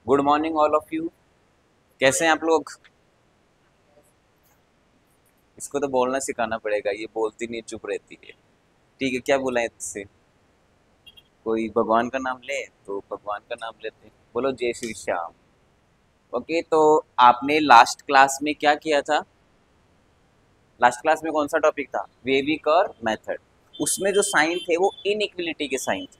Good morning all of you. कैसे हैं आप लोग? इसको तो बोलना सिखाना पड़ेगा, ये बोलती नहीं, चुप रहती है। ठीक है, क्या बोला है इससे? कोई भगवान का नाम ले तो भगवान का नाम लेते हैं। बोलो जय श्री श्याम। ओके, तो आपने लास्ट क्लास में क्या किया था? लास्ट क्लास में कौन सा टॉपिक था? वेविक और मेथड। उसमें जो साइन थे वो इनइक्वलिटी के साइन थे,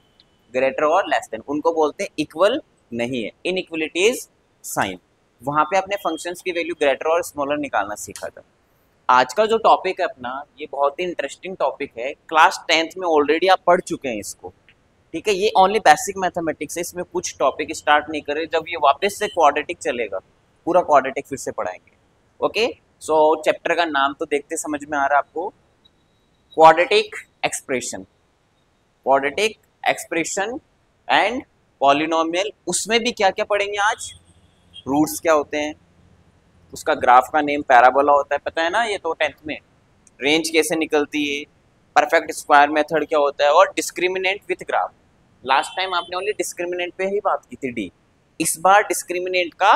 ग्रेटर और लेस देन, उनको बोलते हैं इक्वल नहीं है, इनइक्वलिटीज साइन। वहां पे आपने फंक्शंस की वैल्यू ग्रेटर और स्मॉलर निकालना सीखा था। आज का जो टॉपिक है अपना, ये बहुत ही इंटरेस्टिंग टॉपिक है। क्लास 10th में ऑलरेडी आप पढ़ चुके हैं इसको। ठीक है, ये ओनली बेसिक मैथमेटिक्स है, इसमें कुछ टॉपिक स्टार्ट नहीं करे। जब ये वापस से क्वाड्रेटिक चलेगा, पूरा क्वाड्रेटिक फिर से पढ़ाएंगे। ओके, सो चैप्टर का नाम तो देखते समझ में आ रहा है आपको, quadratic expression. Quadratic expression and polynomial. उसमें भी क्या क्या पढ़ेंगे आज? रूट्स क्या होते हैं, उसका ग्राफ का नेम पैराबोला होता है, पता है ना ये तो 10th में। रेंज कैसे निकलती है, परफेक्ट स्क्वायर मेथड क्या होता है, और discriminant with graph. Last time आपने ओनली डिस्क्रिमिनेंट पे ही बात की थी, डी। इस बार डिस्क्रिमिनेंट का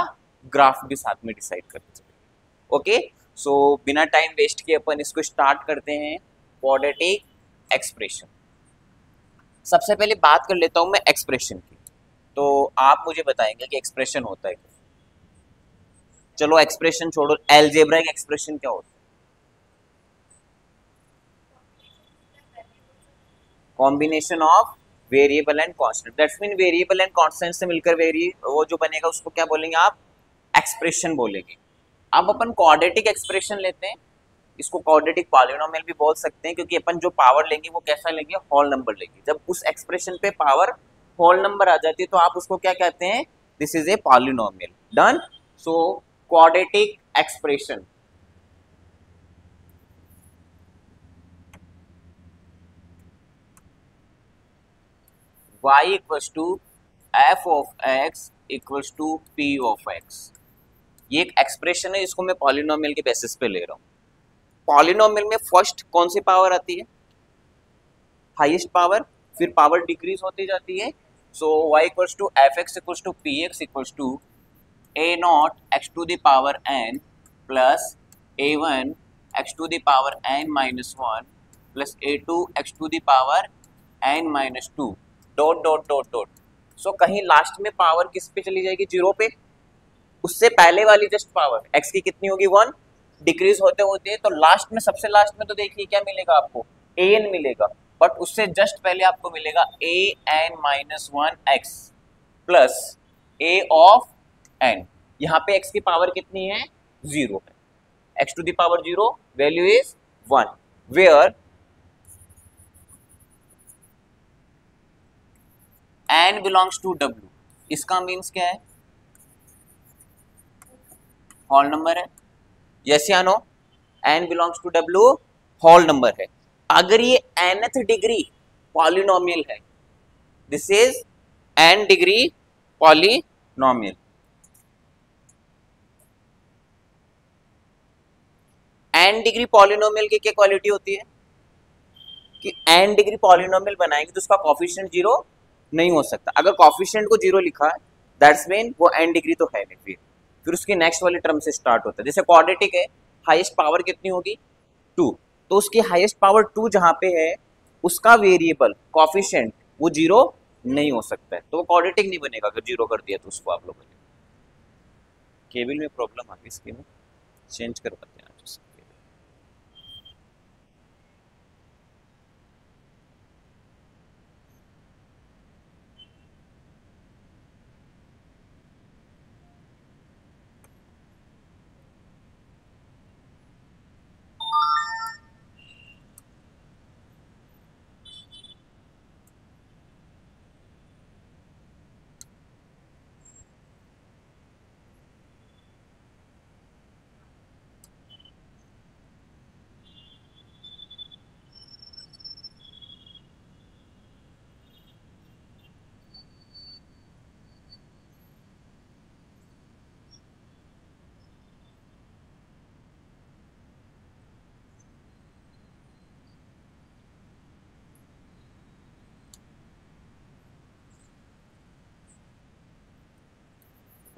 ग्राफ भी साथ में डिसाइड करते चलेंगे। ओके, सो बिना टाइम वेस्ट किए अपन इसको स्टार्ट करते हैं। Quadratic expression. सबसे पहले बात कर लेता हूं मैं एक्सप्रेशन की, तो आप मुझे बताएंगे कि एक्सप्रेशन होता है क्या। चलो एक्सप्रेशन छोड़ो, एलजेब्राइक एक्सप्रेशन क्या होता है? Combination of variable and constant, that's mean variable and constant से मिलकर वेरी वो जो बनेगा उसको क्या बोलेंगे आप? एक्सप्रेशन बोलेंगे। अब अपन क्वाड्रेटिक एक्सप्रेशन लेते हैं, इसको क्वाड्रेटिक पॉलिनोमियल भी बोल सकते हैं, क्योंकि अपन जो पावर लेंगे वो कैसा लेंगे? होल नंबर लेंगे। जब उस एक्सप्रेशन पे पावर होल नंबर आ जाती है तो आप उसको क्या कहते हैं? This is a polynomial. Done. So quadratic expression, y equals to F of x equals to P of X. ये एक एक्सप्रेशन है, इसको मैं पॉलिनोमियल के बेसिस पे ले रहा हूँ। पॉलिनोमियल में फर्स्ट कौन सी पावर आती है? Highest power. फिर पावर डिक्रीज होती जाती है। So y equals to f x equals to p x equals to a not x to the power n plus a one x to the power n minus one plus a two x to the power n minus two dot dot dot dot. सो कहीं last में power किस पे चली जाएगी? Zero पे। उससे पहले वाली जस्ट पावर x की कितनी होगी? वन। डिक्रीज होते होते तो लास्ट में, सबसे लास्ट में तो देखिए क्या मिलेगा आपको? ए एन मिलेगा। बट उससे जस्ट पहले आपको मिलेगा a n minus one x plus a of n. यहाँ पे x की पावर कितनी है? जीरो है। X to the power zero, value is one, where n belongs to W. इसका मीन्स क्या है? होल नंबर है। यस या no? N belongs to W whole number है। अगर ये nth डिग्री पॉलिनोमियल है, this is n degree polynomial. n degree polynomial की क्या क्वालिटी होती है कि n डिग्री पॉलिनोमियल बनाएंगे तो उसका कॉफिशिएंट जीरो नहीं हो सकता। अगर कॉफिशिएंट को जीरो लिखा है, दैट्स मीन वो n डिग्री तो है नहीं। फिर उसकी नेक्स्ट वाली टर्म से स्टार्ट होता है। जैसे क्वाड्रेटिक है, हाईएस्ट पावर कितनी होगी? टू। तो उसकी हाईएस्ट पावर टू जहां पे है, उसका वेरिएबल कॉफिशिएंट वो जीरो नहीं हो सकता है, तो वो क्वाड्रेटिक नहीं बनेगा। अगर जीरो कर दिया तो उसको आप लोगों ने, केबल में प्रॉब्लम आ गई, इसकी में चेंज करवाते हैं आज उसको।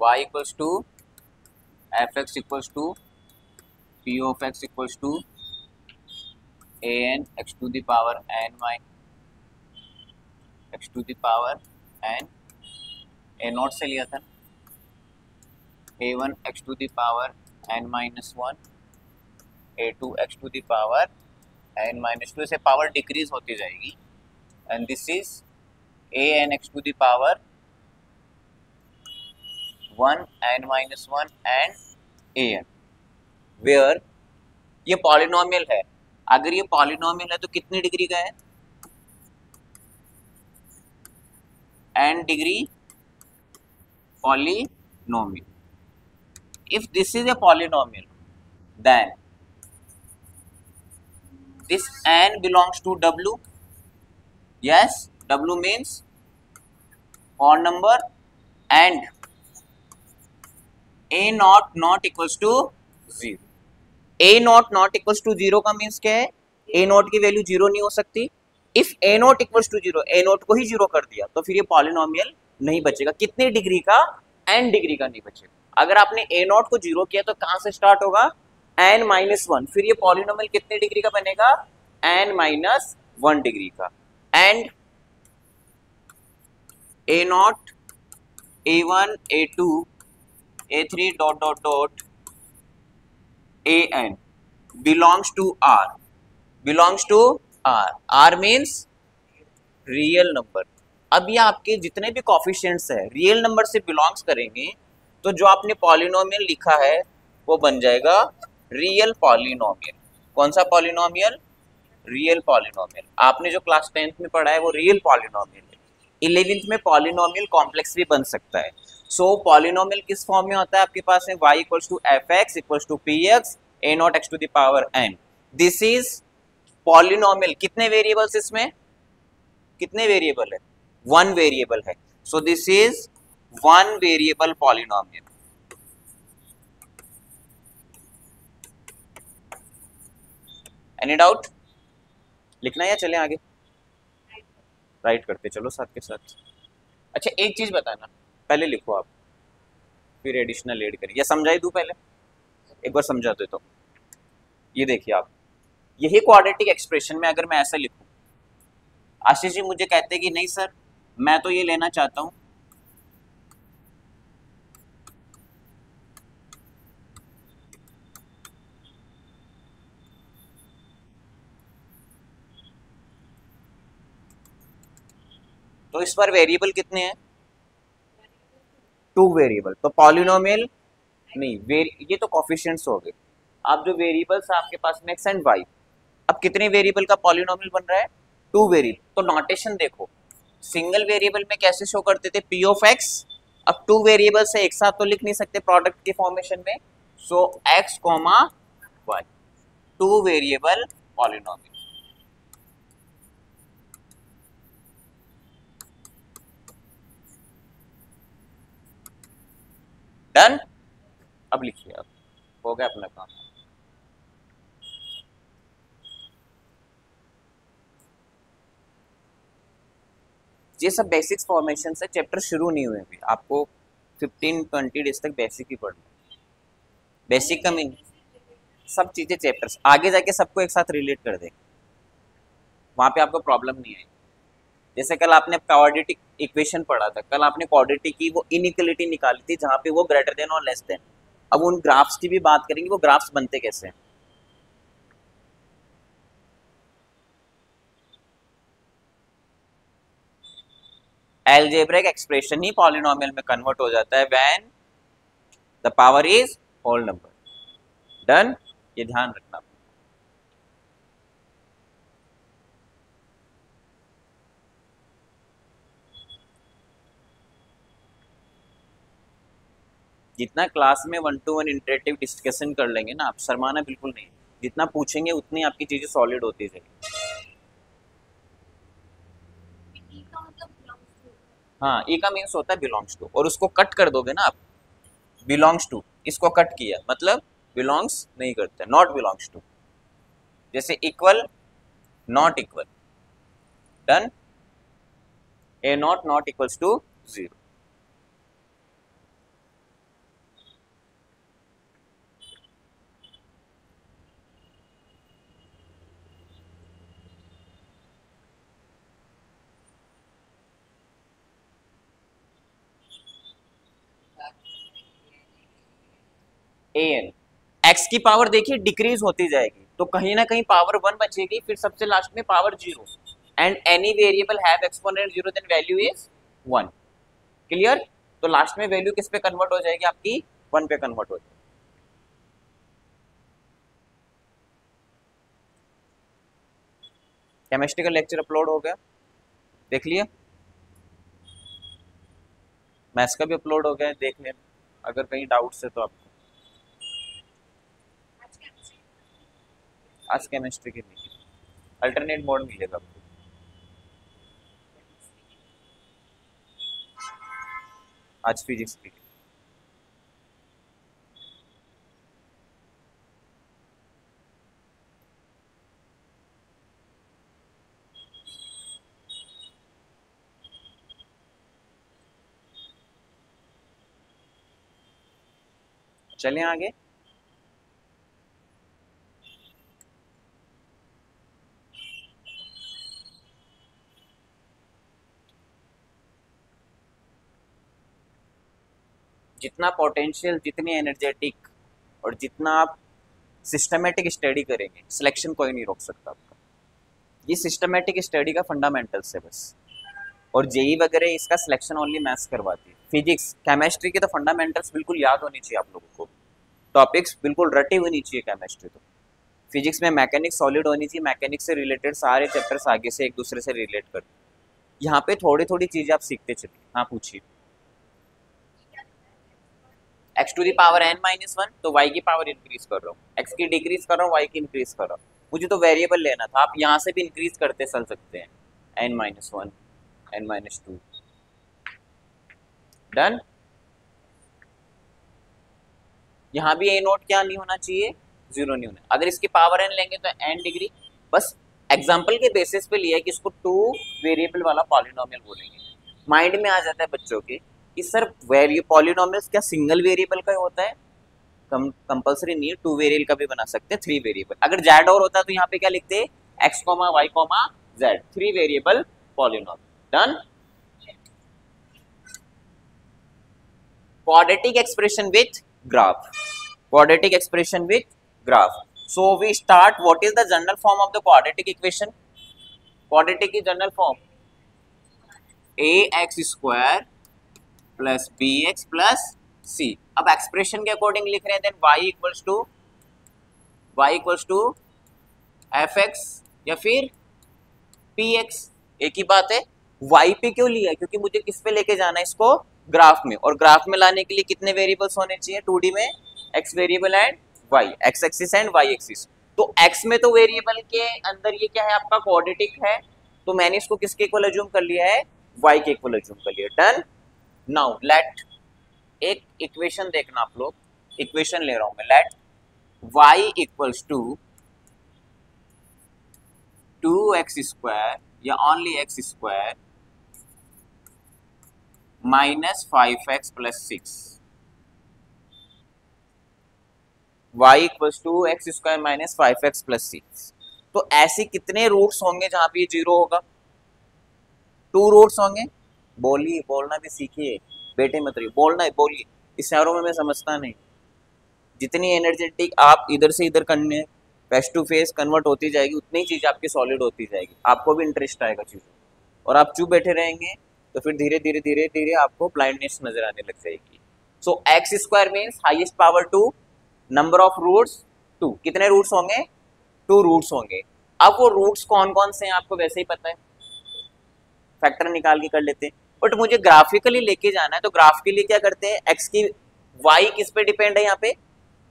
y equals to f x equals to P of x equals to a n x to the power n y x to the power n a not से लिया था a one x to the power n minus one a two x to the power n minus two, से power decrease होती जाएगी and this is a n x to the power one n minus one and A N, where ये polynomial है। अगर ये polynomial है तो कितनी डिग्री का है? N degree polynomial. If this is a polynomial, then this n belongs to W. Yes, W means odd number and a naught not equals to 0. a naught not equals to 0 का means क्या है? a naught की value 0 नहीं हो सकती। If a naught equals to 0, a naught को ही 0 कर दिया तो फिर ये पॉलिनोमियल नहीं बचेगा। कितनी डिग्री का? n डिग्री का नहीं बचेगा। अगर आपने a naught को 0 किया तो कहां से स्टार्ट होगा? n माइनस वन, फिर ये पॉलिनोमियल कितने डिग्री का बनेगा? n माइनस वन डिग्री का। And a naught a1 a2 a3 dot dot dot an belongs to R, belongs to R, R means real number. अब ये आपके जितने भी कोफिशिएंट्स है रियल नंबर से बिलोंग्स करेंगे तो जो आपने पॉलिनोमियल लिखा है वो बन जाएगा रियल पॉलिनोमियल। कौन सा पॉलिनोमियल? Real polynomial. आपने जो क्लास 10th में पढ़ा है वो रियल पॉलिनोमियल है। 11th में पॉलिनोमियल कॉम्प्लेक्स भी बन सकता है। सो पॉलिनोमियल किस फॉर्म में होता है? आपके पास है y equals to f x equals to p x a not x to the power n। This is polynomial. कितने वेरिएबल्स इसमें? कितने वेरिएबल है? वन वेरिएबल है। So this is one variable polynomial. Any doubt? लिखना या चलें आगे? Right करते चलो साथ के साथ। अच्छा एक चीज बताना, पहले लिखो आप फिर एडिशनल ऐड करिए, या समझाई दूं? पहले एक बार समझा दे तो। ये देखिए आप, यही क्वाड्रेटिक एक्सप्रेशन में अगर मैं ऐसा लिखूं, आशीष जी मुझे कहते हैं कि नहीं सर मैं तो ये लेना चाहता हूं तो इस पर वेरिएबल कितने हैं? Two variable. तो पॉलिनोमियल नहीं, ये तो कोफिशिएंट्स हो गए। अब जो वेरिएबल्स आपके पास में एक्स एंड वाई, अब कितने वेरिएबल का पॉलिनोमियल बन रहा है? Two variable. तो नोटेशन देखो, सिंगल वेरिएबल में कैसे शो करते थे? P of x. अब टू वेरिएबल से एक साथ तो लिख नहीं सकते प्रोडक्ट के फॉर्मेशन में, so x comma y, two variable polynomial. Done? अब लिखिए, अब हो गया अपना काम। ये सब बेसिक्स फॉर्मेशन से चैप्टर शुरू नहीं हुए अभी, आपको 15-20 डेज तक बेसिक ही पढ़ना। बेसिक का मीन सब चीजें चैप्टर्स आगे जाके सबको एक साथ रिलेट कर देंगे, वहां पे आपको प्रॉब्लम नहीं आएगी। जैसे कल आपने क्वाड्रेटिक इक्वेशन पढ़ा था, कल आपने क्वाड्रेटिक की वो इनइक्वालिटी निकाली थी जहां पे वो ग्रेटर देन और लेस देन। अब उन ग्राफ्स की भी बात करेंगे, वो ग्राफ्स बनते कैसे हैं। अलजेब्रिक एक्सप्रेशन ही पॉलिनोमियल में कन्वर्ट हो जाता है when the power is whole number. Done? ये ध्यान रखना। जितना क्लास में 1-to-1 इंटरेक्टिव डिस्कशन कर लेंगे ना आप, शर्माना बिल्कुल नहीं। जितना पूछेंगे उतनी आपकी चीजें सॉलिड होती जाएगी। हाँ, ई का मीन्स होता है बिलोंग्स टू, और उसको कट कर दोगे ना आप, बिलोंग्स टू, इसको कट किया मतलब बिलोंग्स नहीं करते, नॉट बिलोंग्स टू। जैसे equal, not equal. Done? A not not equals to 0। A n, x की पावर देखिए डिक्रीज होती जाएगी, तो कहीं ना कहीं पावर 1 बचेगी, फिर सबसे लास्ट में power 0, and any variable have exponent 0 then value is 1। Clear? तो लास्ट में वैल्यू किस पे कन्वर्ट हो जाएगी आपकी? 1 पे कन्वर्ट हो जाएगी। केमिस्ट्री का लेक्चर अपलोड हो गया, देख लिया? मैथ्स का भी अपलोड हो गया है, देख लेना अगर कहीं डाउट्स है तो आपको। आज केमिस्ट्री की नहीं, अल्टरनेट मोड मिलेगा आपको। आज फिजिक्स की। चलें आगे। जितना पोटेंशियल, जितनी एनर्जेटिक और जितना आप सिस्टमेटिक स्टडी करेंगे, सिलेक्शन कोई नहीं रोक सकता आपका। ये सिस्टमेटिक स्टडी का फंडामेंटल्स है बस। और जेई वगैरह इसका सिलेक्शन ओनली मैथ्स करवाती है। फिजिक्स केमिस्ट्री के तो फंडामेंटल्स बिल्कुल याद होनी चाहिए आप लोगों को, टॉपिक्स बिल्कुल रटी होनी चाहिए केमिस्ट्री तो। फिजिक्स में मैकेनिक्स सॉलिड होनी चाहिए, मैकेनिक्स से रिलेटेड सारे चैप्टर्स आगे से एक दूसरे से रिलेट करते हैं। यहाँ पे थोड़ी थोड़ी चीजें आप सीखते चलिए। हाँ पूछिए। X to the power n minus 1, तो वाई की पावर इंक्रीज कर रहा हूँ, एक्स की डिक्रीज कर रहा हूँ, वाई की इंक्रीज कर रहा हूँ। मुझे तो वेरिएबल लेना था, आप यहाँ से भी इंक्रीज करते चल सकते हैं, n minus 1, n minus 2। Done. यहाँ भी ए नोट क्या नहीं होना चाहिए? 0 नहीं होना। अगर इसकी पावर एन लेंगे तो एन डिग्री। बस एग्जाम्पल के बेसिस पे लिया है कि इसको 2 वेरिएबल वाला पॉलिनोमियल बोलेंगे। माइंड में आ जाता है बच्चों के कि सर पॉलिनोमियल्स क्या सिंगल वेरिएबल का होता है? कंपल्सरी नहीं, 2 वेरिएबल का भी बना सकते हैं, 3 वेरिएबल। अगर जेड और होता तो यहाँ पे क्या लिखते? X comma y comma z, 3 variable polynomial. Done. quadratic expression with graph, quadratic expression with graph. So we start, what is the general form of the quadratic equation? Quadratic की general form ax square plus bx plus c। अब expression के according लिख रहे हैं, then y equals to fx या फिर px, एक ही बात है। y पे क्यों लिया? क्योंकि मुझे किस पे लेके जाना है इसको? ग्राफ में। और ग्राफ में लाने के लिए कितने वेरिएबल्स होने चाहिए 2D में? x variable and y, x axis and y axis. तो x में तो वेरिएबल के अंदर ये क्या है आपका? क्वाड्रेटिक है, तो मैंने इसको किसके इक्वल अज्यूम कर लिया है? y के इक्वल अज्यूम कर लिया। डन। नाउ लेट, एक इक्वेशन देखना आप लोग, इक्वेशन ले रहा हूं मैं। Let y equals to 2x square या only x square minus 5x plus 6, y equals to x square minus 5x plus 6। तो ऐसे कितने रूट्स होंगे जहां पे ये 0 होगा? 2 रूट्स होंगे। बोलिए, बोलना भी सीखिए, बेटे मत रहिए, बोलना है, बोलिए। इस शहरों में मैं समझता नहीं। जितनी एनर्जेटिक आप इधर से इधर करने फेस टू फेस कन्वर्ट होती जाएगी, उतनी चीज आपकी सॉलिड होती जाएगी, आपको भी इंटरेस्ट आएगा चीजों। और आप चुप बैठे रहेंगे तो फिर धीरे धीरे धीरे धीरे आपको ब्लाइंडनेस नजर आने लग जाएगी। So x square means highest power 2, number of roots 2। कितने रूट्स होंगे? 2 रूट्स होंगे। अब वो रूट्स कौन कौन से हैं आपको वैसे ही पता है, फैक्टर निकाल के कर लेते हैं। बट मुझे ग्राफिकली लेके जाना है, तो ग्राफ के लिए क्या करते हैं? एक्स की, वाई किस पे डिपेंड है यहाँ पे?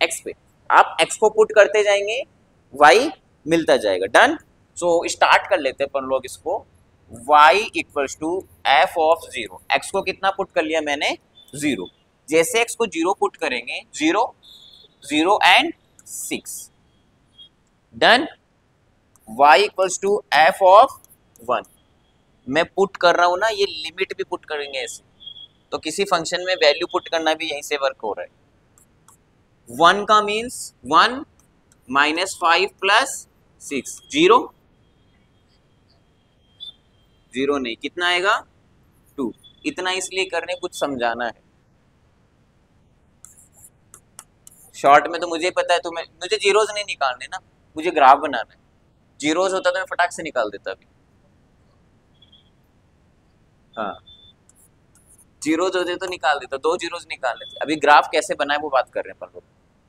एक्स पे। आप एक्स को पुट करते जाएंगे, वाई मिलता जाएगा। डन। सो स्टार्ट कर लेते हैं अपन लोग इसको। y equals to F of 0। X को कितना पुट कर लिया मैंने? 0। जैसे एक्स को 0 पुट करेंगे, 0 0 and 6। Done. y equals to F of 1। मैं पुट कर रहा हूं ना, ये लिमिट भी पुट करेंगे ऐसे, तो किसी फंक्शन में वैल्यू पुट करना भी यहीं से वर्क हो रहा है। 1 का मीन्स 1 माइनस 5 प्लस 6, 0 0 नहीं, कितना आएगा? 2। इतना इसलिए करने, कुछ समझाना है। शॉर्ट में तो मुझे पता है, तुम्हें मुझे जीरोज नहीं निकालने ना, मुझे ग्राफ बनाना है। जीरोज होता तो मैं फटाक से निकाल देता अभी। हाँ, जीरोज होते तो निकाल देता, दो जीरोज निकाल लेते। अभी ग्राफ कैसे बनाए वो बात कर रहे हैं अपन लोग।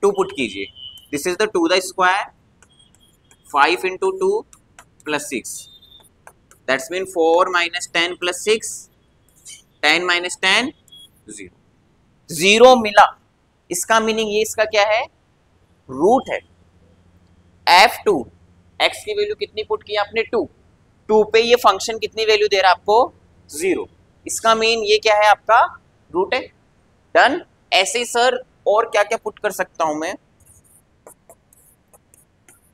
टू पुट कीजिए, this is the two the square, 5 into two plus 6, that's mean 4 minus 10 plus 6, 10 minus 10 zero, zero मिला। इसका मीनिंग ये, इसका क्या है, रूट है। f2, x की वैल्यू कितनी पुट की आपने, 2, 2 पे ये फंक्शन कितनी वैल्यू दे रहा है आपको, 0। इसका मीन ये क्या है, आपका रूट है। डन। ऐसे ही सर और क्या क्या पुट कर सकता हूं मैं,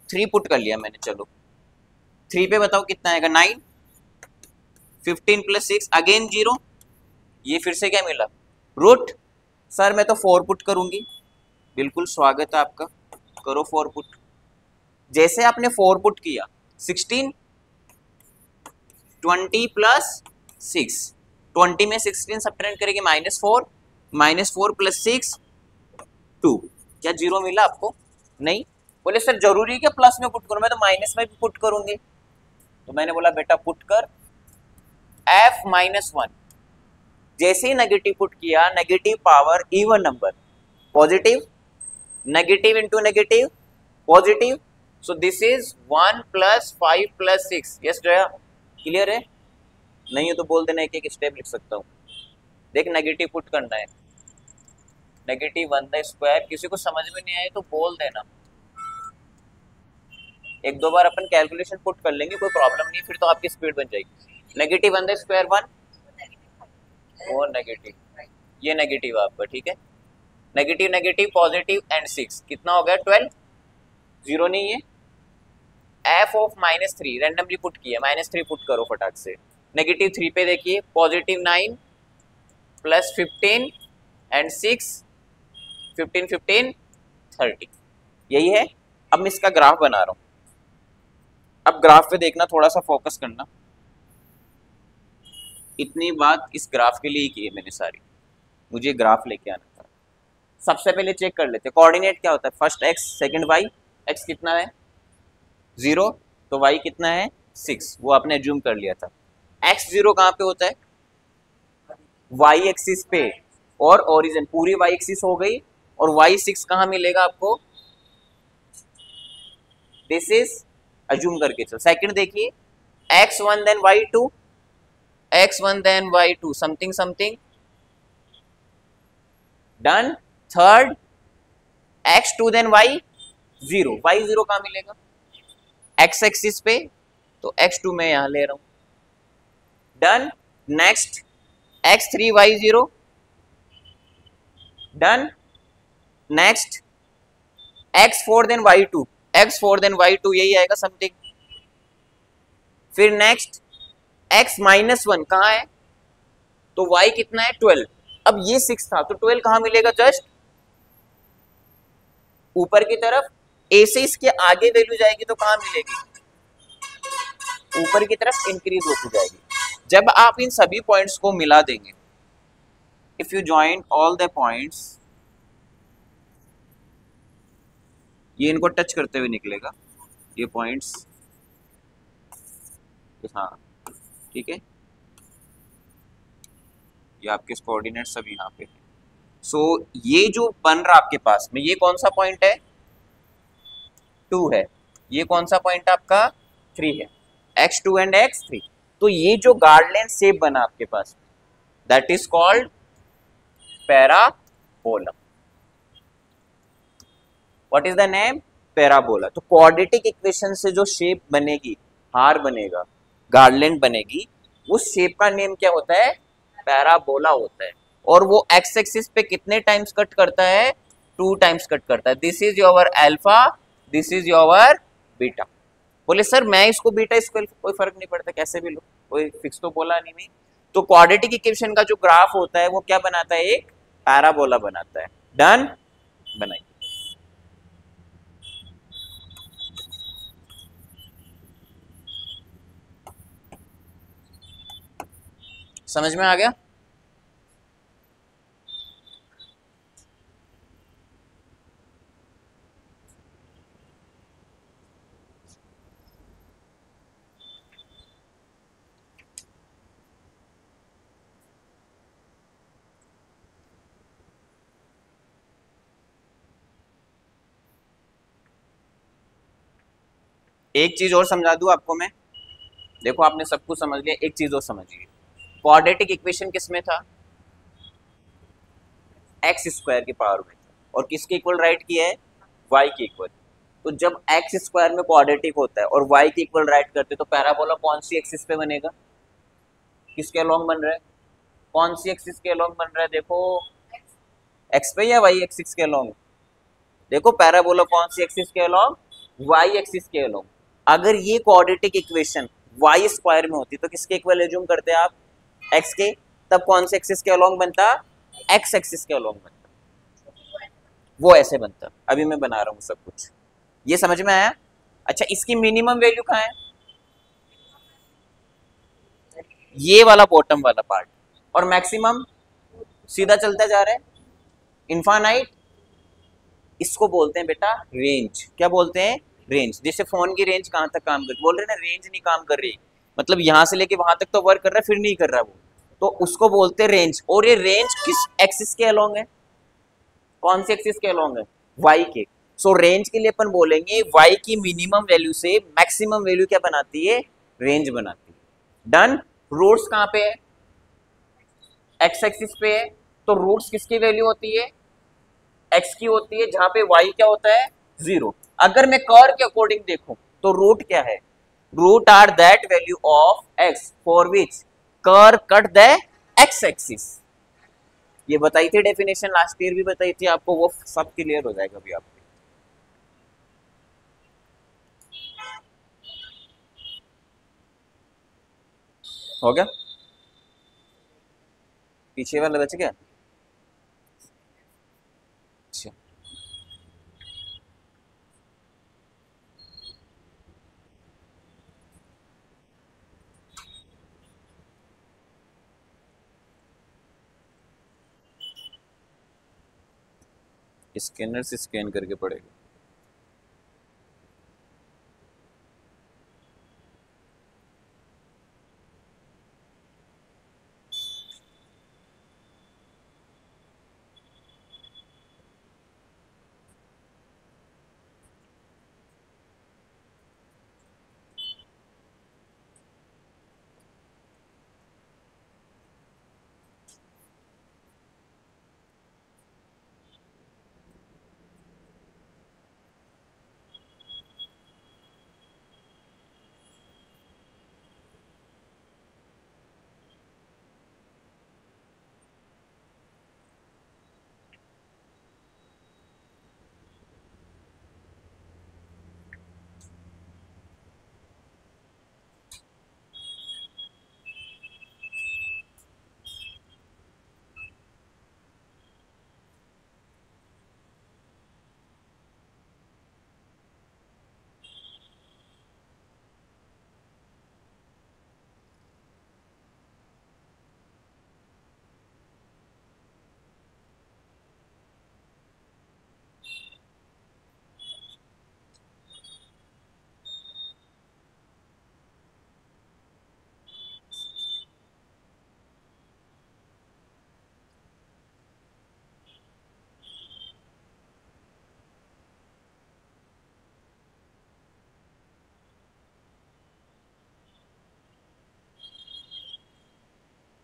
3 पुट कर लिया मैंने, चलो 3 पे बताओ कितना आएगा, 9, 15 प्लस 6 अगेन 0, ये फिर से क्या मिला, रूट। सर मैं तो 4 पुट करूंगी, बिल्कुल स्वागत है आपका, करो 4 पुट। जैसे आपने 4 पुट किया, 16, 20 प्लस 6, 20 में 16 सब्ट्रैक्ट करेंगे -4, -4 प्लस 6 2, क्या जीरो मिला आपको, नहीं। बोले सर जरूरी है क्या प्लस में पुट करूं, मैं तो माइनस में भी पुट करूंगी। तो मैंने बोला बेटा पुट कर f-1, जैसे ही नेगेटिव पुट किया, negative power even number, positive, negative into negative positive, so this is 1 plus 5 plus 6। Yes Jaya, clear है, नहीं है तो बोल देना, एक एक स्टेप लिख सकता हूँ। देख नेगेटिव पुट करना है, नेगेटिव 1 द स्क्वायर, किसी को समझ में नहीं आए तो बोल देना, एक दो बार अपन कैलकुलेशन पुट कर लेंगे, कोई प्रॉब्लम नहीं, फिर तो आपकी स्पीड बन जाएगी। नेगेटिव 1 द स्क्वायर 1 और नेगेटिव, ये नेगेटिव आपका, ठीक है, नेगेटिव नेगेटिव पॉजिटिव एंड 6 कितना हो गया, 12, जीरो नहीं है। f ऑफ -3 रैंडमली पुट किया, -3 पुट करो फटाक से, नेगेटिव 3 पे देखिए, पॉजिटिव 9 प्लस 15 एंड 6, 15 15 30, यही है। अब मैं इसका ग्राफ बना रहा हूं, अब ग्राफ पे देखना, थोड़ा सा फोकस करना। इतनी बात इस ग्राफ के लिए ही की है मैंने सारी, मुझे ग्राफ लेके आना था। सबसे पहले चेक कर लेते, कोऑर्डिनेट क्या होता है, first x second y, x कितना है 0, तो y कितना है 6, वो आपने एज्यूम कर लिया था। x 0 कहाँ पे होता है, y एक्सिस पे, और ओरिजिन पूरी y एक्सिस हो गई, और y 6 कहाँ मिलेगा आपको, दिस इज एज्यूम करके चल। सेकंड देखिए, x1 then y2, x1 then y2 something something, done. Third x2 then y0, y0 कहाँ मिलेगा, x एक्सिस पे, तो x2 मैं यहां ले रहा हूं, done. Next x3 y0, done. Next x4 then y2, x4 then y2 यही आएगा समथिंग। फिर नेक्स्ट x -1 कहाँ है, तो y कितना है 12, अब ये 6 था तो 12 कहाँ मिलेगा, जस्ट ऊपर की तरफ। a से इसके आगे वैल्यू जाएगी तो कहाँ मिलेगी, ऊपर की तरफ इंक्रीज होती जाएगी। जब आप इन सभी पॉइंट्स को मिला देंगे, if you join all the points, ये इनको टच करते हुए निकलेगा, ये पॉइंट्स, हाँ ठीक है, ये आपके कोऑर्डिनेट सब यहाँ पे। सो ये जो बन रहा आपके पास में, ये कौन सा पॉइंट है, 2 है, ये कौन सा पॉइंट आपका 3 है, x2 एंड x3। तो ये जो गार्डलैंड शेप बना आपके पास, that is called parabola. What is the name, parabola. तो क्वाड्रेटिक इक्वेशन से जो शेप बनेगी, हार बनेगा, गार्डलैंड बनेगी, उस शेप का नेम क्या होता है, पैराबोला होता है। और वो एक्स एक्सिस पे कितने टाइम्स कट करता है, 2 टाइम्स कट करता है। This is your alpha, this is your beta. बोले सर मैं इसको बीटा, इसको कोई फर्क नहीं पड़ता, कैसे भी लो, कोई फिक्स तो बोला नहीं। तो क्वाड्रेटिक इक्वेशन का जो ग्राफ होता है वो क्या बनाता है, एक पैराबोला बनाता है। डन, बनाइए। समझ में आ गया, एक चीज और समझा दूं आपको मैं। देखो आपने सब कुछ समझ लिया, एक चीज और समझिए। क्वाड्रेटिक इक्वेशन किसमें था? एक्स स्क्वायर की पावर में था, और किसके इक्वल राइट किया है? वाई के इक्वल। तो जब एक्स स्क्वायर में क्वाड्रेटिक होता है और वाई के इक्वल राइट करते हैं, तो पैराबोला कौन सी एक्सिस पे बनेगा? किसके अलोंग बन रहा है? कौन सी एक्सिस के अलोंग बन रहा है? देखो, एक्स पे या वाई एक्सिस के अलोंग? देखो पैराबोला कौन सी एक्सिस के अलोंग? वाई एक्सिस के अलोंग। अगर ये क्वाड्रेटिक इक्वेशन वाई स्क्वायर में होती तो किसके इक्वल एज्यूम करते आप? एक्स के। तब कौन से एक्सिस के अलोंग बनता? एक्स एक्सिस के अलोंग बनता। वो ऐसे बनता। अभी मैं बना रहा हूँ सब कुछ, ये समझ में आया? अच्छा, इसकी मिनिमम वैल्यू कहाँ है? ये वाला बॉटम वाला पार्ट। और मैक्सिमम सीधा चलता जा रहा है इनफाइनाइट। इसको बोलते हैं बेटा रेंज। क्या बोलते हैं? रेंज। जैसे फोन की रेंज कहाँ तक काम कर, बोल रहे ना रेंज नहीं काम कर रही, मतलब यहां से लेके वहां तक तो वर्क कर रहा है, फिर नहीं कर रहा वो, तो उसको बोलते हैं रेंज। और ये रेंज किस एक्सिस के अलोंग है? कौन सी एक्सिस के अलोंग है? वाई के। सो रेंज के लिए अपन बोलेंगे वाई की मिनिमम वैल्यू से मैक्सिमम वैल्यू क्या बनाती है? रेंज बनाती है। डन। रूट्स कहाँ पे है? एक्स एक्सिस पे है। तो रूट्स किसकी वैल्यू होती है? एक्स की होती है, जहां पे वाई क्या होता है? जीरो। अगर मैं कर्व के अकॉर्डिंग देखूं तो रूट क्या है? Root are that value of x for which curve cut the x axis. ये बताई थी डेफिनेशन, लास्ट ईयर भी बताई थी आपको, वो सब क्लियर हो जाएगा अभी आपको। हो गया? पीछे वाला बच गया? अच्छा, स्कैनर से स्कैन करके पड़ेगा।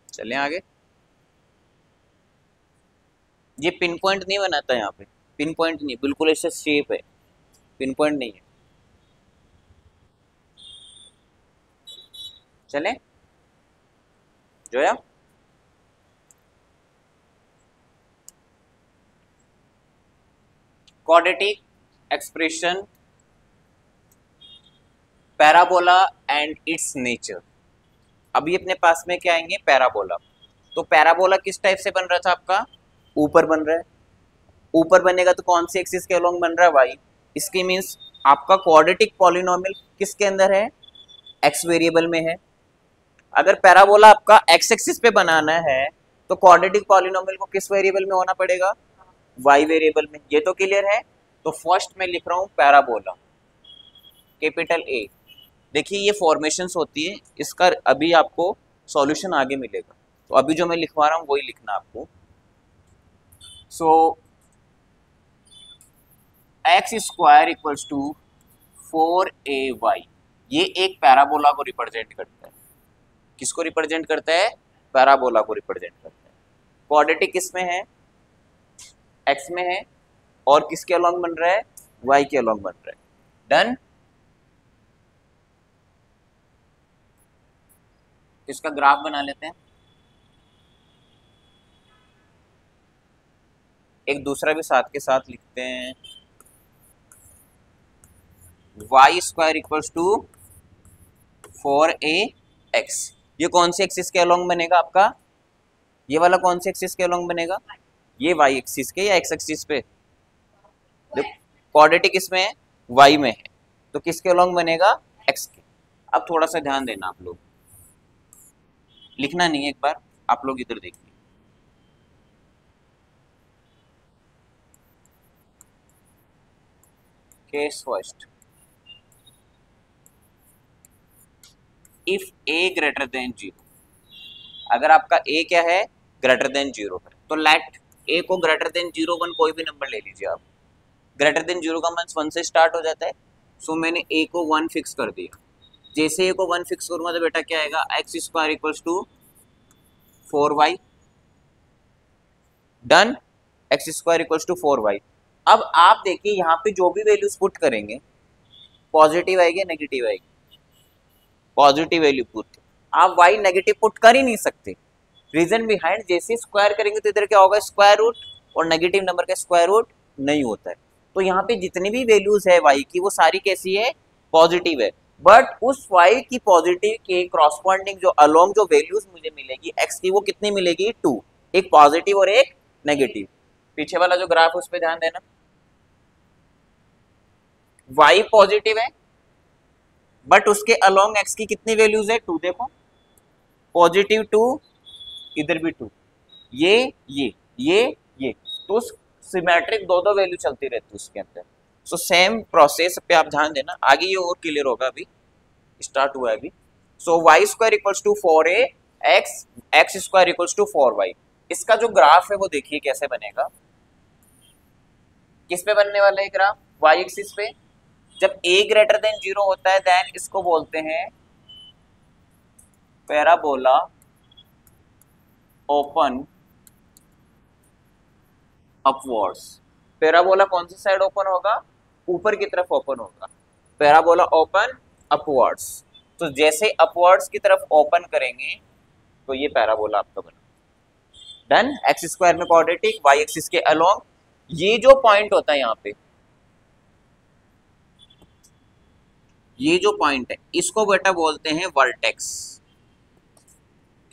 चलें आगे। ये पिन पॉइंट नहीं बनाता यहाँ पे, पिन पॉइंट नहीं, बिल्कुल ऐसे शेप है, पिन पॉइंट नहीं है। चलें Zoya? Quadratic expression, parabola and it's nature. अभी अपने पास में क्या आएंगे? पैराबोला। तो पैराबोला किस टाइप से बन रहा था आपका? ऊपर बन रहा है। ऊपर बनेगा तो कौन सी एक्सिस के अलोंग बन रहा है? वाई। इसकी मीन्स आपका क्वाड्रेटिक पॉलिनोमियल किसके अंदर है? एक्स वेरिएबल में है। अगर पैराबोला आपका एक्स एक्सिस पे बनाना है तो क्वाड्रेटिक पॉलिनोमियल को किस वेरिएबल में होना पड़ेगा? वाई वेरिएबल में। ये तो क्लियर है। तो फर्स्ट मैं लिख रहा हूं पैराबोला, कैपिटल ए। देखिए ये फॉर्मेशंस होती है, इसका अभी आपको सॉल्यूशन आगे मिलेगा, तो अभी जो मैं लिखवा रहा हूँ वही लिखना आपको। So x square equals to 4ay, ये एक पैराबोला को रिप्रेजेंट करता है। किसको रिप्रेजेंट करता है? पैराबोला को रिप्रेजेंट करता है। क्वाड्रेटिक किसमें है? एक्स में है, और किसके अलोंग बन रहा है? वाई के अलोंग बन रहा है। डन। इसका ग्राफ बना लेते हैं। एक दूसरा भी साथ के साथ लिखते हैं। Y square equals to 4ax, ये कौन सी एक्सिस के अलोंग बनेगा आपका? ये वाला कौन सी एक्सिस के अलोंग बनेगा? ये वाई एक्सिस के या एक्स एक्सिस पे? क्वाड्रेटिक इसमें है, वाई में है, तो किसके अलोंग बनेगा? एक्स के। अब थोड़ा सा ध्यान देना, आप लोग लिखना नहीं है, एक बार आप लोग इधर देखिए। Case first, if a greater than 0, अगर आपका a क्या है? ग्रेटर देन 0 है, तो लेट a को ग्रेटर देन 0 1 कोई भी नंबर ले लीजिए आप। ग्रेटर देन 0 का मींस 1 से स्टार्ट हो जाता है, सो मैंने a को 1 फिक्स कर दिया। जैसे a को 1 फिक्स करूंगा तो बेटा क्या आएगा? X square equals to 4y। Done. X square equals to 4y। अब आप देखिए यहाँ पे जो भी वैल्यूज पुट करेंगे, पॉजिटिव आएगी नेगेटिव आएगी? पॉजिटिव वैल्यू पुट, आप y नेगेटिव पुट कर ही नहीं सकते। रीजन बिहाइंड, जैसे स्क्वायर करेंगे तो इधर क्या होगा? स्क्वायर रूट, और नेगेटिव नंबर का स्क्वायर रूट नहीं होता है। तो यहाँ पे जितनी भी वैल्यूज है y की, वो सारी कैसी है? पॉजिटिव है। बट उस y की पॉजिटिव के क्रॉसपॉन्डिंग जो अलोंग जो वैल्यूज मुझे मिलेगी x की, वो कितनी मिलेगी? 2, एक पॉजिटिव और एक नेगेटिव। पीछे वाला जो ग्राफ उस पर ध्यान देना। y पॉजिटिव है, बट उसके अलोंग x की कितनी वैल्यूज है? 2। देखो, पॉजिटिव 2, इधर भी 2, ये तो सिमेट्रिक दो वैल्यू चलती रहती है उसके अंदर। सो सेम प्रोसेस पे आप ध्यान देना, आगे ये और क्लियर होगा, अभी स्टार्ट हुआ है अभी। So y square equals to 4a x, x square equals to 4y। इसका जो ग्राफ है वो देखिए कैसे बनेगा। किस पे बनने वाला है ग्राफ? वाई एक्सिस पे। जब a ग्रेटर देन 0 होता है, देन इसको बोलते हैं पैराबोला ओपन अपवर्ड्स। पैराबोला कौन सी साइड ओपन होगा? ऊपर की तरफ ओपन होगा। पैराबोला ओपन अपवर्ड्स, तो जैसे अपवर्ड्स की तरफ ओपन करेंगे तो ये पैराबोला आपका बना। डन। एक्स स्क्वायर में क्वाड्रेटिक, वाई एक्सिस के अलोंग, ये जो पॉइंट होता है यहाँ पे, ये जो पॉइंट है, इसको बेटा बोलते हैं वर्टेक्स।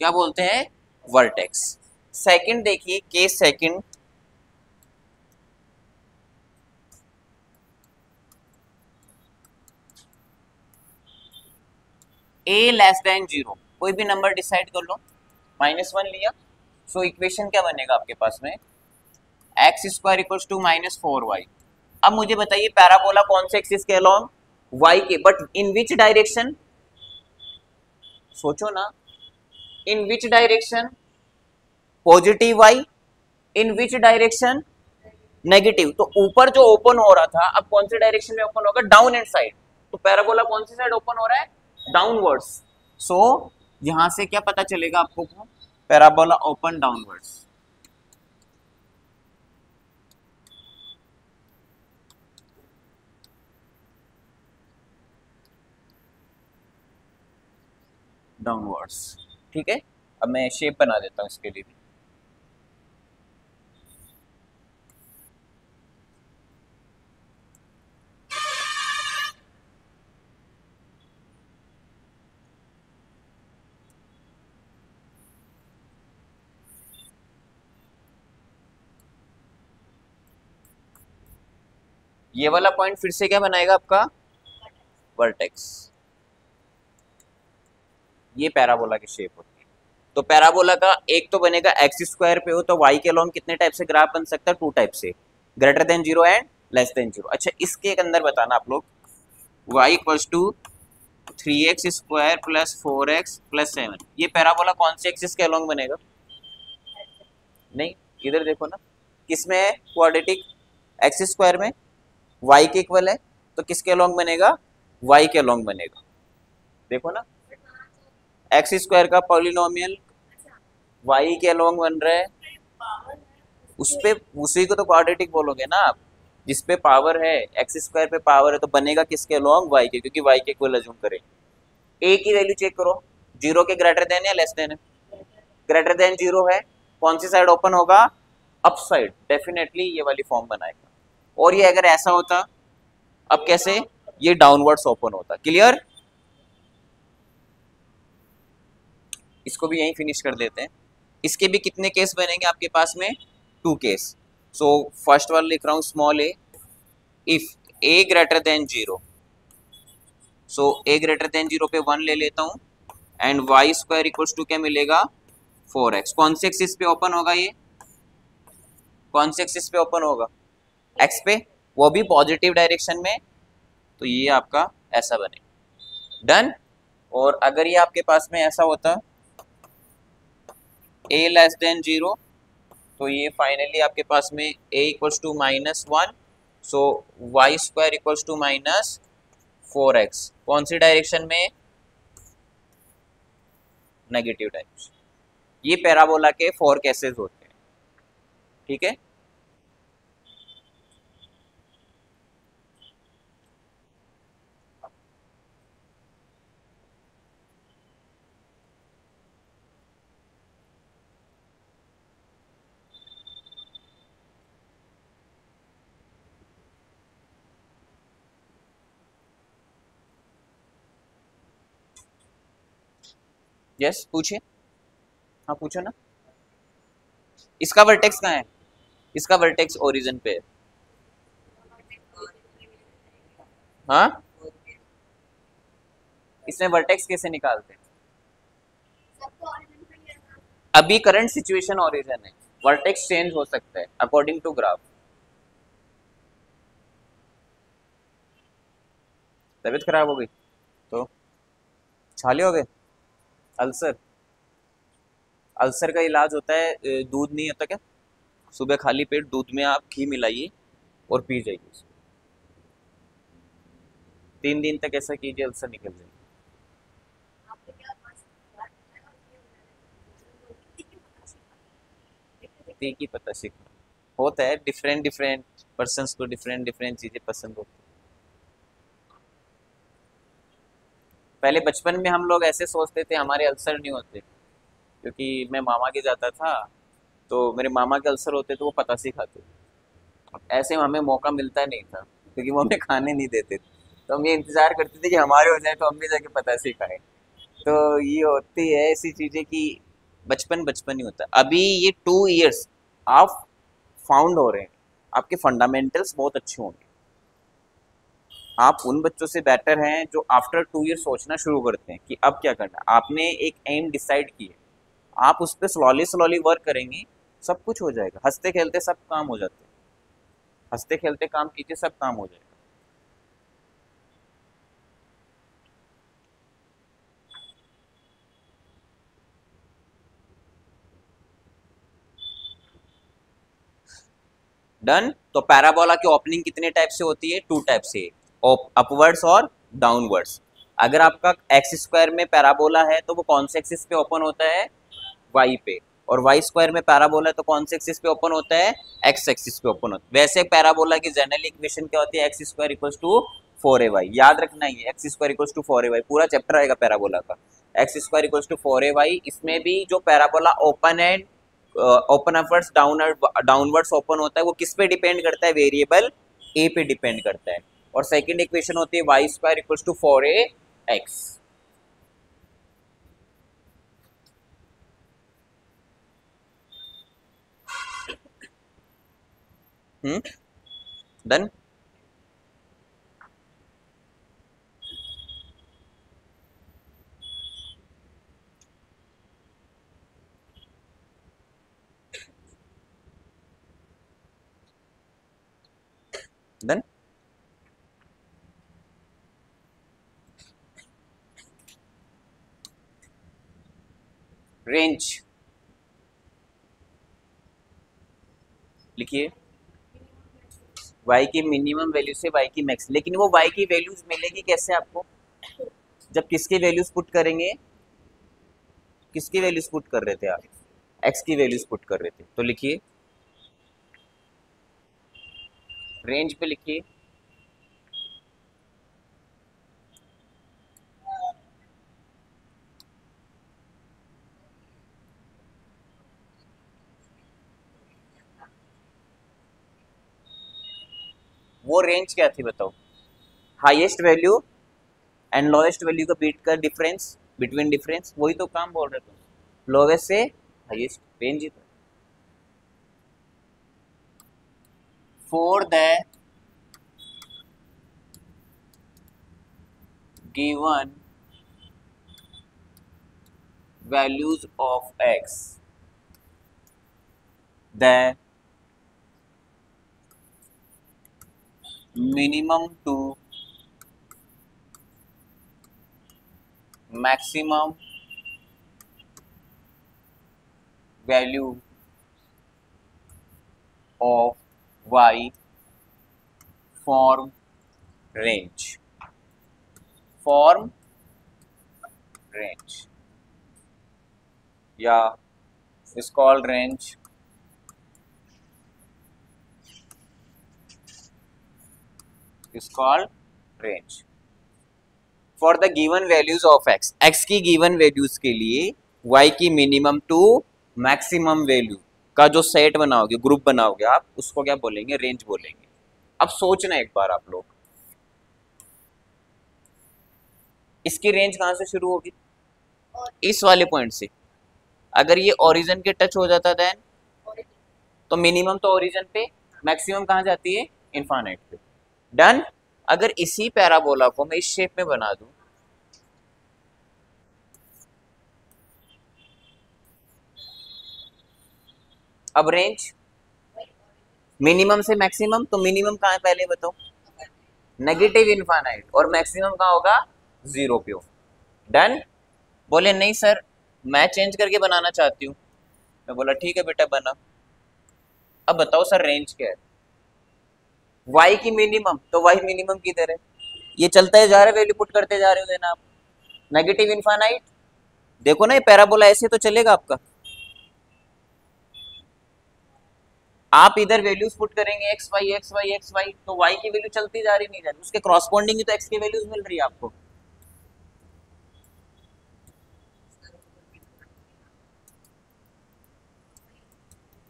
क्या बोलते हैं? वर्टेक्स। सेकंड देखिए, case second, a less than 0, कोई भी नंबर डिसाइड कर लो। -1 लिया, सो इक्वेशन क्या बनेगा आपके पास में? X square equals to -4y। अब मुझे बताइए पैराबोला कौन से एक्सिस के अलोंग? y के, बट इन विच डायरेक्शन? सोचो ना, in which direction? Positive y, in which direction? Negative. तो ऊपर जो ओपन हो रहा था, अब कौन से डायरेक्शन में ओपन होगा? Down and side. तो पैराबोला कौन सी साइड ओपन हो रहा है? डाउनवर्ड्स। सो यहां से क्या पता चलेगा आपको? Parabola open downwards. डाउनवर्ड्स, ठीक है। अब मैं शेप बना देता हूं इसके लिए भी। ये वाला पॉइंट फिर से क्या बनाएगा आपका? वर्टेक्स। ये पैराबोला की शेप होती है। तो पैराबोला का एक तो बनेगा एक्स स्क्वायर पे हो, तो वाई के अलोंग कितने टाइप से ग्राफ बन सकता है? 2 टाइप से, greater than 0 and less than 0। अच्छा, इसके अंदर बताना आप लोग, y equals to 3x square plus 4x plus 7, ये पैराबोला कौन से एक्सिस के अलोंग बनेगा? नहीं, इधर देखो ना, किसमें है? क्वाड्रेटिक। एक्स स्क्वायर में y के इक्वल है, तो किसके अलोंग बनेगा? वाई के अलोंग बनेगा। देखो ना, एक्स स्क्वायर का पॉलिनोमियल वाई के अलोंग बन रहा है, उस पे उसी को तो क्वाड्रेटिक बोलोगे ना आप। जिस पे पावर है, एक्स स्क्वायर पे पावर है, तो बनेगा किसके अलोंग? वाई के, क्योंकि वाई के इक्वल अज्यूम करें। ए की वैल्यू चेक करो, जीरो के ग्रेटर देन या लेस देन है? ग्रेटर देन जीरो है, कौन सी साइड ओपन होगा? अप साइड, डेफिनेटली ये वाली फॉर्म बनाएगा। और ये अगर ऐसा होता, अब कैसे? ये डाउनवर्ड्स ओपन होता। क्लियर? इसको भी यहीं फिनिश कर देते हैं। इसके भी कितने केस बनेंगे आपके पास में? To case. सो फर्स्ट वाला लिख रहा हूं, small a, if a greater than zero, so a greater than zero पे वन ले लेता हूं, and y square equals to क्या मिलेगा? 4x। कौन से एक्सिस पे ओपन होगा ये? कौन से एक्सिस पे ओपन होगा? एक्स पे, वो भी पॉजिटिव डायरेक्शन में। तो ये आपका ऐसा बने। डन। और अगर ये आपके पास में ऐसा होता, ए लेस देन जीरो, तो ये फाइनली आपके पास में a equals to -1, so y square equals to -4x। कौन सी डायरेक्शन में? Negative direction. ये पैराबोला के 4 केसेस होते हैं। ठीक है। यस, पूछिए। हाँ पूछो ना। इसका वर्टेक्स कहाँ है? इसका वर्टेक्स ओरिजिन पे है। हाँ, इसमें वर्टेक्स कैसे निकालते हैं? अभी करंट सिचुएशन ओरिजिन है, वर्टेक्स चेंज हो सकता है अकॉर्डिंग टू ग्राफ। तबीयत खराब हो गई तो छाले हो गए? अल्सर? अल्सर का इलाज होता है, दूध नहीं होता क्या? सुबह खाली पेट दूध में आप घी मिलाइए और पी जाइए। 3 दिन तक ऐसा कीजिए, अल्सर निकल जाएगी। की पता सीखना होता है, डिफरेंट डिफरेंट पर्सन्स को डिफरेंट डिफरेंट चीजें पसंद होती है। पहले बचपन में हम लोग ऐसे सोचते थे हमारे अल्सर नहीं होते, क्योंकि मैं मामा के जाता था, तो मेरे मामा के अल्सर होते तो वो पतासी खाते थे। ऐसे में हमें मौका मिलता नहीं था, क्योंकि वो हमें खाने नहीं देते थे। तो हम ये इंतजार करते थे कि हमारे हो जाए तो हम भी जाके पतासी खाएं। तो ये होती है ऐसी चीजें कि बचपन बचपन ही होता है। अभी ये 2 इयर्स आप फाउंड हो रहे हैं, आपके फंडामेंटल्स बहुत अच्छे होंगे। आप उन बच्चों से बेटर हैं जो आफ्टर 2 ईयर सोचना शुरू करते हैं कि अब क्या करना। आपने एक एम डिसाइड की है, आप उस पर स्लोली स्लोली वर्क करेंगे, सब कुछ हो जाएगा। हंसते खेलते सब काम हो जाते हैं। हंसते खेलते काम कीजिए, सब काम हो जाएगा। डन। तो पैराबोला की ओपनिंग कितने टाइप से होती है? 2 टाइप से, अपवर्ड्स और डाउनवर्ड्स। अगर आपका एक्स स्क्वायर में पैराबोला है तो वो कौन से एक्सिस पे ओपन होता है? वाई पे। और वाई स्क्वायर में पैराबोला है तो कौन से एक्सिस पे ओपन होता है? एक्स एक्सिस पे ओपन होता है। वैसे पैराबोला की जनरल इक्वेशन क्या होती है? X square equals to 4ay। याद रखना, ये x square equals to 4ay पूरा चैप्टर आएगा पैराबोला का। X square equals to 4ay। इसमें भी जो parabola open and open upwards downwards open होता है, वो किस पे डिपेंड करता है? वेरिएबल ए पे डिपेंड करता है। और सेकंड इक्वेशन होती है y square equals to 4ax। Done. Done. Range लिखिए। y की मिनिमम वैल्यू से y की मैक्स, लेकिन वो y की वैल्यूज मिलेगी कैसे आपको? जब किसकी वैल्यूज पुट करेंगे? किसकी वैल्यूज पुट कर रहे थे आप? x की वैल्यूज पुट कर रहे थे। तो लिखिए, रेंज पे लिखिए, वो रेंज क्या थी बताओ? Highest value and lowest value का बीट का डिफरेंस, बिटवीन डिफरेंस, वही तो काम बोल रहे थे। लोवेस्ट से हाईएस्ट रेंज ही था। For the given values of x, the minimum to maximum value of y form range, form range, yeah, is called range, is called range for the given values of x, x की given values के लिए y की minimum to maximum value का जो set बनाओगे, group बनाओगे आप, उसको क्या बोलेंगे? रेंज बोलेंगे। अब सोचना एक बार आप लोग, इसकी रेंज कहां से शुरू होगी? इस वाले पॉइंट से। अगर ये ओरिजिन के टच हो जाता देन तो मिनिमम तो ओरिजिन पे, मैक्सिमम कहां जाती है? इनफाइनाइट पे। डन। अगर इसी पैराबोला को मैं इस शेप में बना दूं, अब रेंज मिनिमम से मैक्सिमम, तो मिनिमम कहां है पहले बताओ? नेगेटिव इनफाइनाइट, और मैक्सिमम कहां होगा? जीरो पे हो। डन। बोले नहीं सर, मैं चेंज करके बनाना चाहती हूँ। मैं बोला ठीक है बेटा बना। अब बताओ सर रेंज क्या है? y की मिनिमम, तो y मिनिमम किधर है? ये चलता है जा रहा है, वैल्यू पुट करते जा रहे हो देना आप। नेगेटिव इनफाइनाइट, देखो ना ये पैराबोला ऐसे तो चलेगा आपका। आप इधर वैल्यूज पुट करेंगे x y x y x y, तो y की वैल्यू चलती जा रही, नहीं जा रही, उसके क्रॉसपॉन्डिंग ही तो x की वैल्यूज मिल रही है आपको।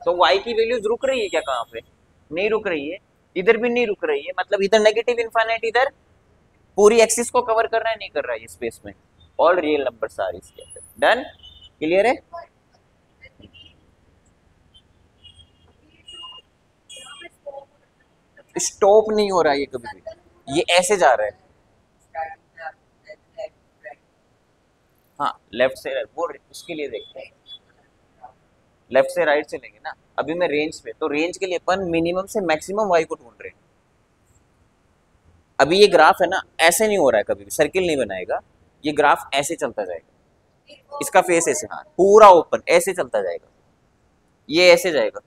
तो y की वैल्यूज रुक रही है क्या? कहां पे नहीं रुक रही है? इधर भी नहीं रुक रही है, मतलब इधर नेगेटिव इनफाइनाइट, इधर पूरी एक्सिस को कवर कर रहा है, नहीं कर रहा है ये स्पेस में। ऑल रियल नंबर्स आर इसके अंदर। डन। क्लियर है? स्टॉप नहीं हो रहा है ये कभी भी, ये ऐसे जा रहा है। हाँ लेफ्ट से राइट, वो उसके लिए देखते हैं, लेफ्ट से राइट से लेंगे ना। अभी मैं रेंज पे, तो रेंज के लिए अपन मिनिमम से मैक्सिमम वाई को ढूंढ रहे हैं। अभी ये ग्राफ है ना, ऐसे नहीं हो रहा है, कभी भी सर्किल नहीं बनाएगा, ये ग्राफ ऐसे चलता जाएगा, इसका फेस ऐसे, हाँ पूरा ओपन ऐसे चलता जाएगा, ये ऐसे जाएगा,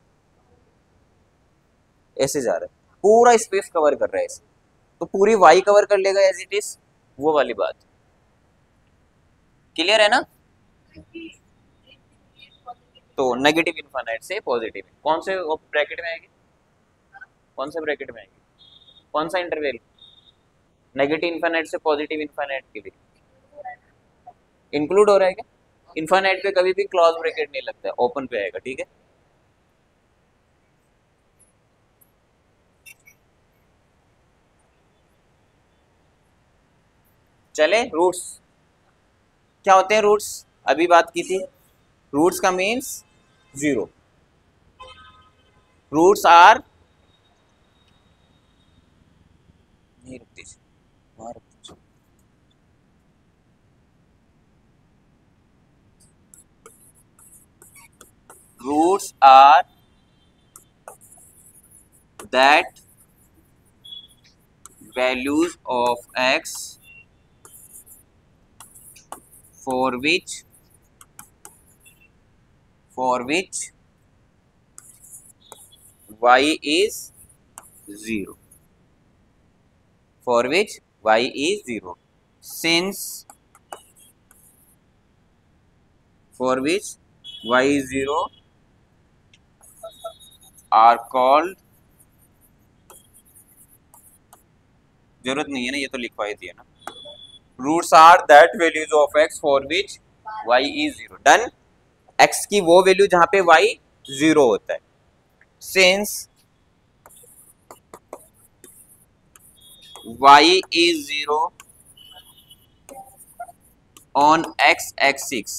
ऐसे जा रहा है, पूरा स्पेस कवर कर रहा है ऐसे, तो पूरी वाई कवर कर लेगा एज इट इज, वो वाली बात। क्लियर है ना? तो नेगेटिव इनफाइनाइट से पॉजिटिव कौन से ब्रैकेट में आएगी? कौन से ब्रैकेट में आएगी? कौन सा इंटरवल? नेगेटिव इनफाइनाइट से पॉजिटिव इनफाइनाइट के लिए इंक्लूड हो रहा है क्या? इनफाइनाइट पे कभी भी क्लॉज ब्रैकेट नहीं लगता है, ओपन पे आएगा। ठीक है, चले। रूट्स क्या होते हैं? रूट्स अभी बात की थी, रूट्स का मीन्स जीरो। रूट्स आर, नहीं रुकती, वहां रुकती, roots are that values of x for which y is 0 for which y is 0, since for which y is 0 are called, जरूरत नहीं है ना, ये तो लिखवाई दिया ना, roots are that values of x for which y is 0, done. x की वो वैल्यू जहां पे y 0 होता है, since y is 0 on x axis,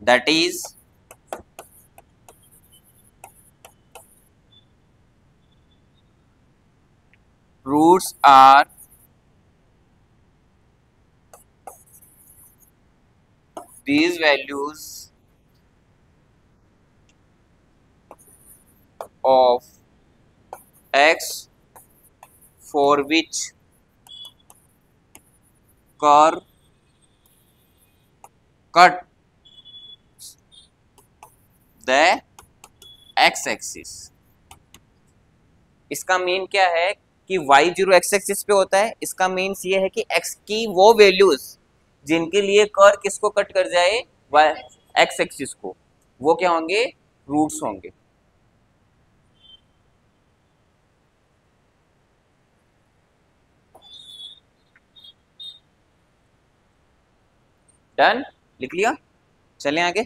that is roots are these values of x for which curve cut the x axis। इसका mean क्या है कि y 0 x एक्सिस पे होता है, इसका मीन्स ये है कि x की वो वैल्यूज जिनके लिए कर्व किसको कट कर जाए, y x एक्सिस को, वो क्या होंगे, रूट्स होंगे। डन, लिख लिया। चलें आगे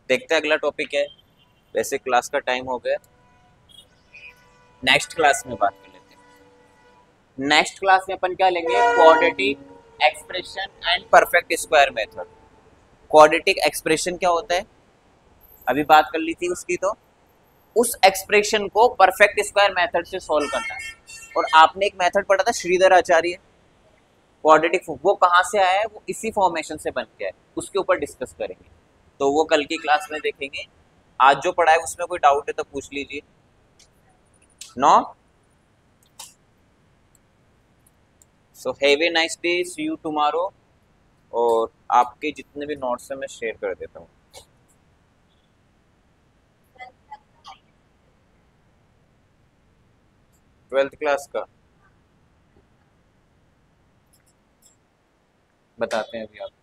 देखते हैं अगला टॉपिक है। वैसे क्लास का टाइम हो गया, नेक्स्ट क्लास में बात कर लेते हैं। नेक्स्ट क्लास में अपन क्या लेंगे, quadratic expression and perfect square method. Quadratic expression क्या होता है, अभी बात कर ली थी उसकी, तो उस एक्सप्रेशन को परफेक्ट स्क्वायर मेथड से सॉल्व करना है। और आपने एक मेथड पढ़ा था श्रीधर आचार्य, क्वाड्रेटिक, वो कहाँ से आया है, वो इसी फॉर्मेशन से बन के है, उसके ऊपर डिस्कस करेंगे, तो वो कल की क्लास में देखेंगे। आज जो पढ़ा है उसमें कोई डाउट है तो पूछ लीजिए। No, so have a nice day, see you tomorrow. और आपके जितने भी नोट्स हैं मैं शेयर कर देता हूँ। 12th क्लास का बताते हैं अभी आप।